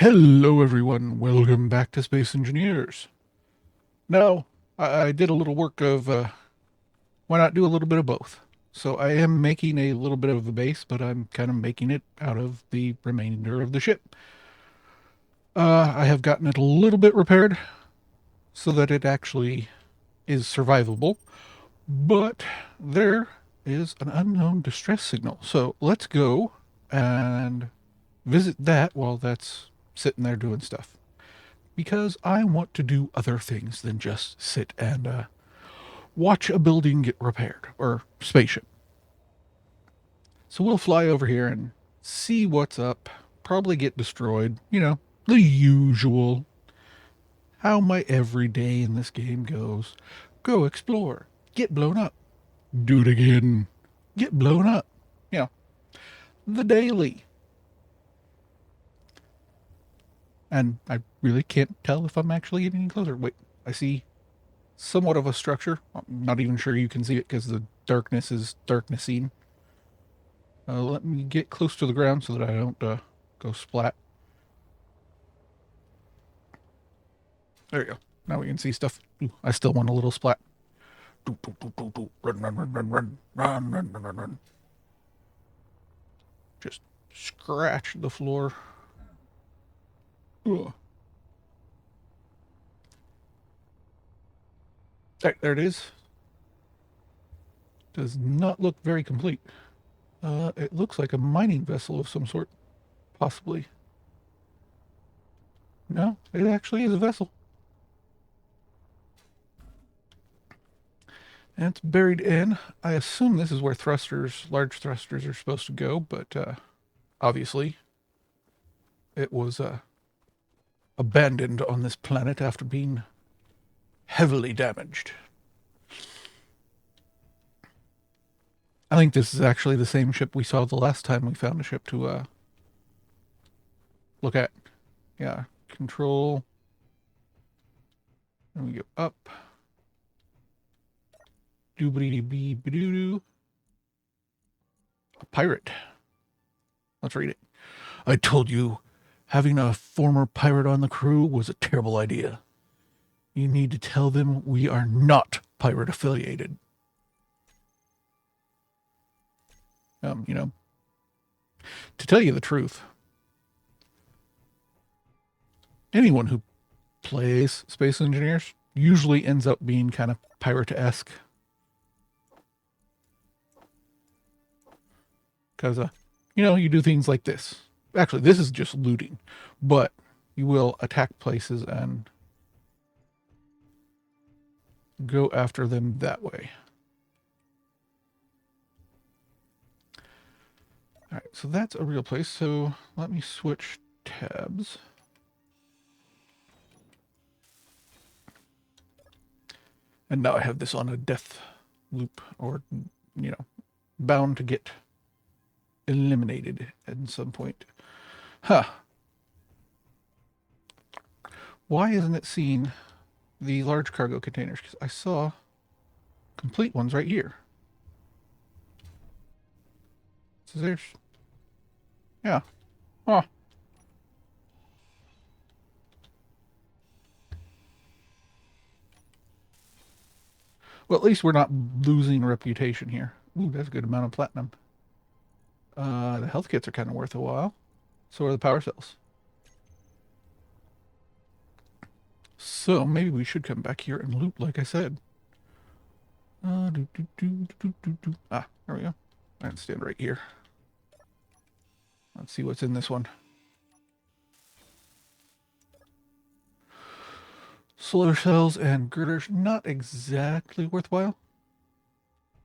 Hello, everyone. Welcome back to Space Engineers. Now, I did a little work of why not do a little bit of both? So I am making a little bit of a base, but I'm kind of making it out of the remainder of the ship. I have gotten it a little bit repaired so that it actually is survivable, but there is an unknown distress signal. So let's go and visit that while that's sitting there doing stuff. Because I want to do other things than just sit and watch a building get repaired or spaceship. So we'll fly over here and see what's up. Probably get destroyed. The usual. How my everyday in this game goes. Go explore. Get blown up. Do it again. Get blown up. You know, the daily. And I really can't tell if I'm actually getting any closer. Wait, I see somewhat of a structure. I'm not even sure you can see it because the darkness is darknessing. Let me get close to the ground so that I don't go splat. There you go. Now we can see stuff. Ooh, I still want a little splat. Doo, doo, doo, doo, doo. Run, run, run, run, run, run, run, run, run, run. Just scratch the floor. Ugh. There it is. Does not look very complete. It looks like a mining vessel of some sort, possibly. No, it actually is a vessel. And it's buried in. I assume this is where thrusters, large thrusters, are supposed to go, but obviously it was abandoned on this planet after being heavily damaged. I think this is actually the same ship we saw the last time we found a ship to look at. Yeah, control. And we go up. Doobity bee doo doo. A pirate. Let's read it. I told you, having a former pirate on the crew was a terrible idea. You need to tell them we are not pirate affiliated. Um, you know, to tell you the truth, anyone who plays Space Engineers usually ends up being kind of pirate-esque. Because, you do things like this. Actually, this is just looting, but you will attack places and go after them that way. All right, so that's a real place. So let me switch tabs. And now I have this on a death loop or, you know, bound to get eliminated at some point. Huh. Why isn't it seeing the large cargo containers? Because I saw complete ones right here. So there's, yeah. Huh. Well, at least we're not losing reputation here. Ooh, that's a good amount of platinum. The health kits are kind of worth a while. So are the power cells. So maybe we should come back here and loot, like I said. Ah, there we go. I can stand right here. Let's see what's in this one. Solar cells and girders, not exactly worthwhile.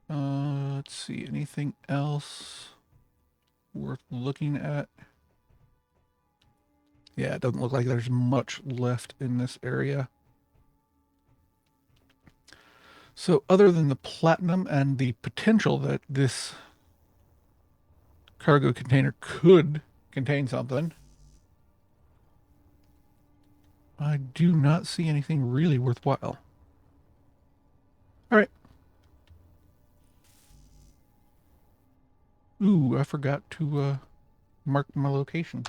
Let's see, anything else worth looking at? Yeah, it doesn't look like there's much left in this area. So other than the platinum and the potential that this cargo container could contain something, I do not see anything really worthwhile. All right. Ooh, I forgot to mark my location.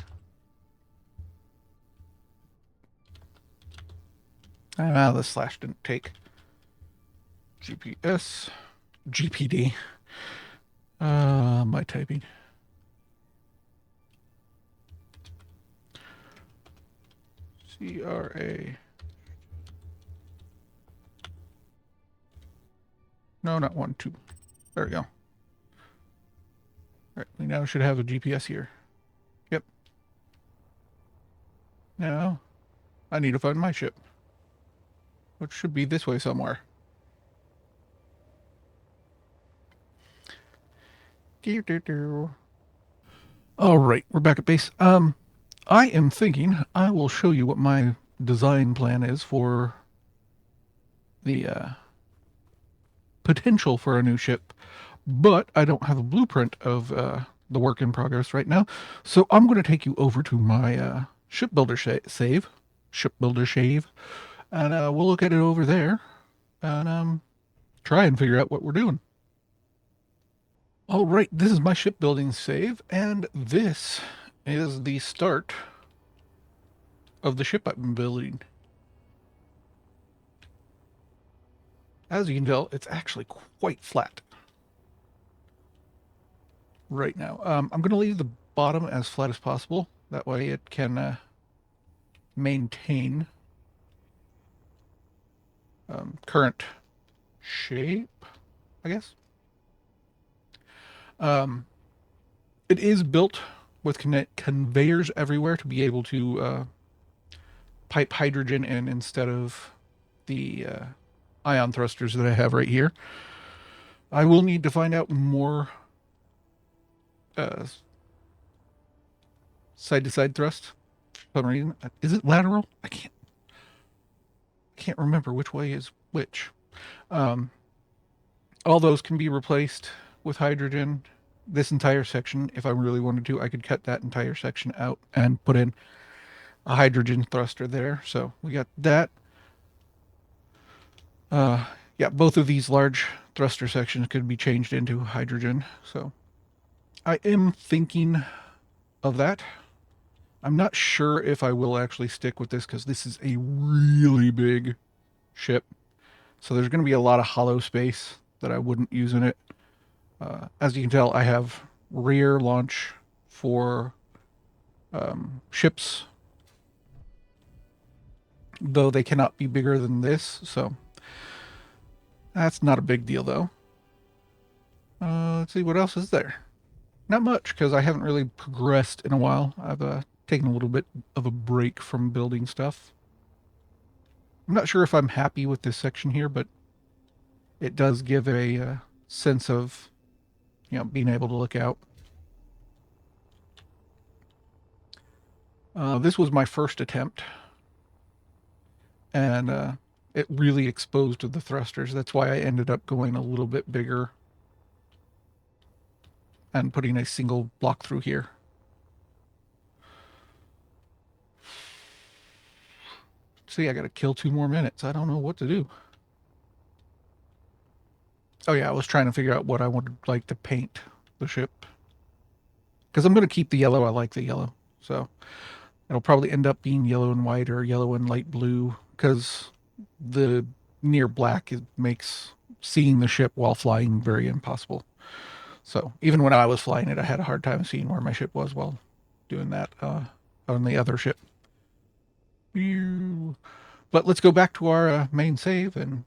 Ah, the slash didn't take. GPS. GPD. My typing. CRA. No, not one, two. There we go. All right, we now should have a GPS here. Yep. Now, I need to find my ship, which should be this way somewhere. All right, we're back at base. I am thinking I will show you what my design plan is for the potential for a new ship, but I don't have a blueprint of the work in progress right now. So I'm going to take you over to my shipbuilder shave, and we'll look at it over there and try and figure out what we're doing. All right, this is my shipbuilding save, and this is the start of the ship I've been building. As you can tell, it's actually quite flat right now. I'm going to leave the bottom as flat as possible. That way it can maintain current shape, I guess. It is built with conveyors everywhere to be able to pipe hydrogen in instead of the ion thrusters that I have right here. I will need to find out more side-to-side thrust. For some reason, is it lateral? I can't remember which way is which. All those can be replaced with hydrogen. This entire section, if I really wanted to, I could cut that entire section out and put in a hydrogen thruster there. So we got that. Yeah, both of these large thruster sections could be changed into hydrogen. So I am thinking of that. I'm not sure if I will actually stick with this because this is a really big ship. So there's going to be a lot of hollow space that I wouldn't use in it. As you can tell, I have rear launch for ships, though they cannot be bigger than this. So that's not a big deal, though. Let's see, what else is there? Not much, because I haven't really progressed in a while. I've taken a little bit of a break from building stuff. I'm not sure if I'm happy with this section here, but it does give a sense of, being able to look out. This was my first attempt, and it really exposed the thrusters. That's why I ended up going a little bit bigger and putting a single block through here. See, I got to kill 2 more minutes. I don't know what to do. Oh yeah, I was trying to figure out what I would like to paint the ship. Because I'm going to keep the yellow. I like the yellow. So it'll probably end up being yellow and white or yellow and light blue. Because the near black makes seeing the ship while flying very impossible. So even when I was flying it, I had a hard time seeing where my ship was while doing that on the other ship. But let's go back to our main save and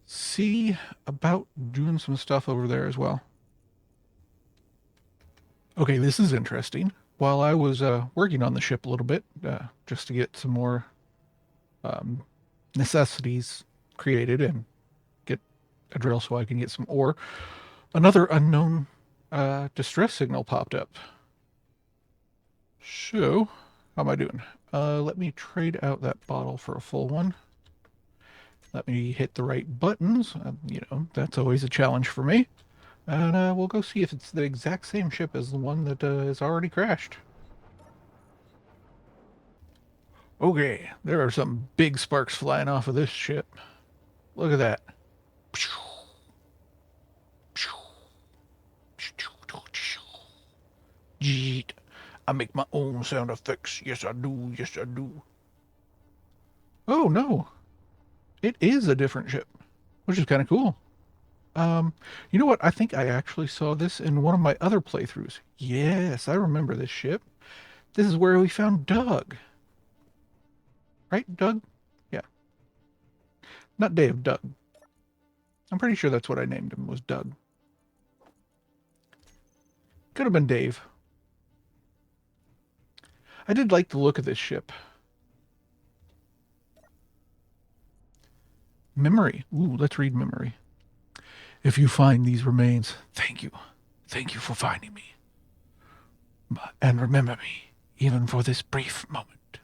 see about doing some stuff over there as well. Okay, this is interesting. While I was working on the ship a little bit, just to get some more necessities created and get a drill so I can get some ore, another unknown distress signal popped up. So, how am I doing? Let me trade out that bottle for a full one. Let me hit the right buttons. That's always a challenge for me. And we'll go see if it's the exact same ship as the one that is already crashed. Okay, there are some big sparks flying off of this ship. Look at that. Jeet. I make my own sound effects. Yes, I do. Yes, I do. Oh, no. It is a different ship, which is kind of cool. Um, you know what? I think I actually saw this in one of my other playthroughs. Yes, I remember this ship. This is where we found Doug. Right, Doug? Yeah. Not Dave, Doug. I'm pretty sure that's what I named him, was Doug. Could have been Dave. I did like the look of this ship. Memory. Ooh, let's read memory. If you find these remains, thank you. Thank you for finding me. And remember me, even for this brief moment.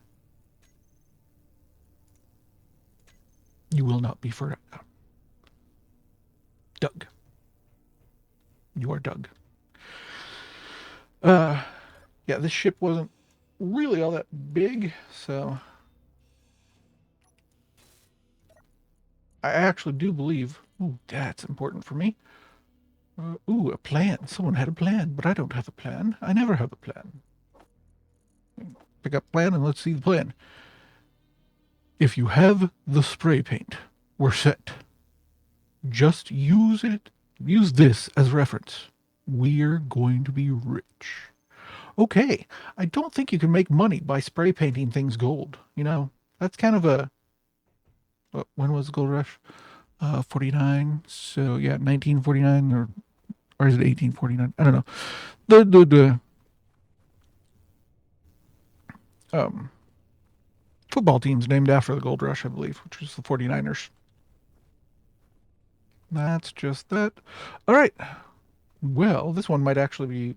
You will not be forgotten. Doug. You are Doug. Yeah, this ship wasn't really all that big, so I actually do believe, ooh, that's important for me. Ooh, a plan. Someone had a plan, but I don't have a plan. I never have a plan. Pick up plan and let's see the plan. If you have the spray paint, we're set. Just use it. Use this as reference. We're going to be rich. Okay, I don't think you can make money by spray painting things gold. You know, that's kind of a... when was the gold rush? 49. So yeah, 1949 or is it 1849? I don't know. The football team's named after the gold rush, I believe, which is the 49ers. That's just that. All right. Well, this one might actually be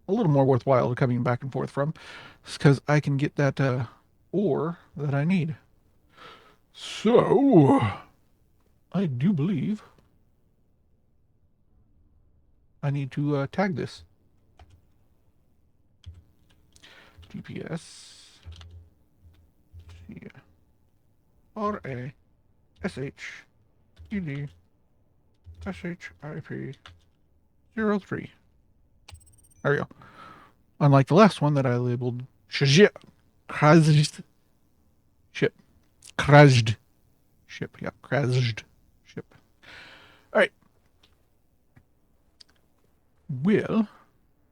a little more worthwhile coming back and forth from, because I can get that ore that I need. So, I do believe I need to tag this. GPS RASHEDSHIP 03. There we go. Unlike the last one that I labeled crashed ship. Crashed ship. Yeah, crashed ship. All right. Well,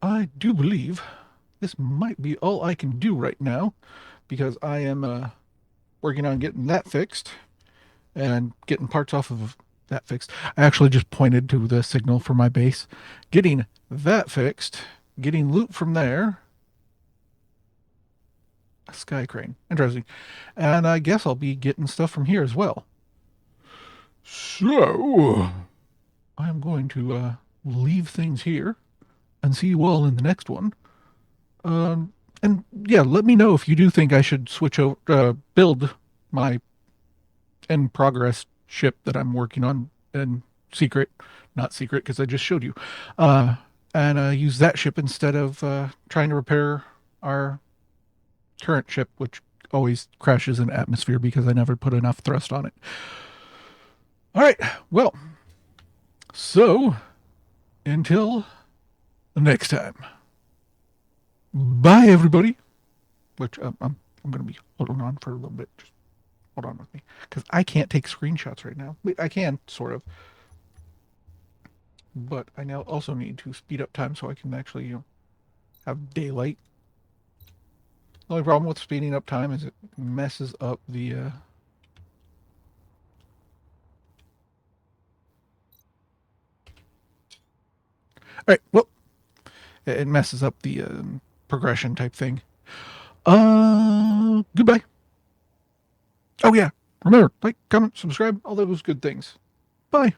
I do believe this might be all I can do right now because I am working on getting that fixed and getting parts off of that fixed. I actually just pointed to the signal for my base. Getting that fixed, getting loot from there. A sky crane. Interesting. And I guess I'll be getting stuff from here as well. So, I'm going to leave things here and see you all in the next one. And yeah, let me know if you do think I should switch over, build my in progress ship that I'm working on in secret, not secret because I just showed you, and use that ship instead of trying to repair our current ship, which always crashes in atmosphere because I never put enough thrust on it. All right, well, so until next time, bye everybody. Which I'm going to be holding on for a little bit. Just hold on with me because I can't take screenshots right now. I can sort of, but I now also need to speed up time so I can actually, have daylight. The only problem with speeding up time is it messes up the all right, well, it messes up the progression type thing. Goodbye. Oh yeah, remember, like, comment, subscribe, all those good things. Bye.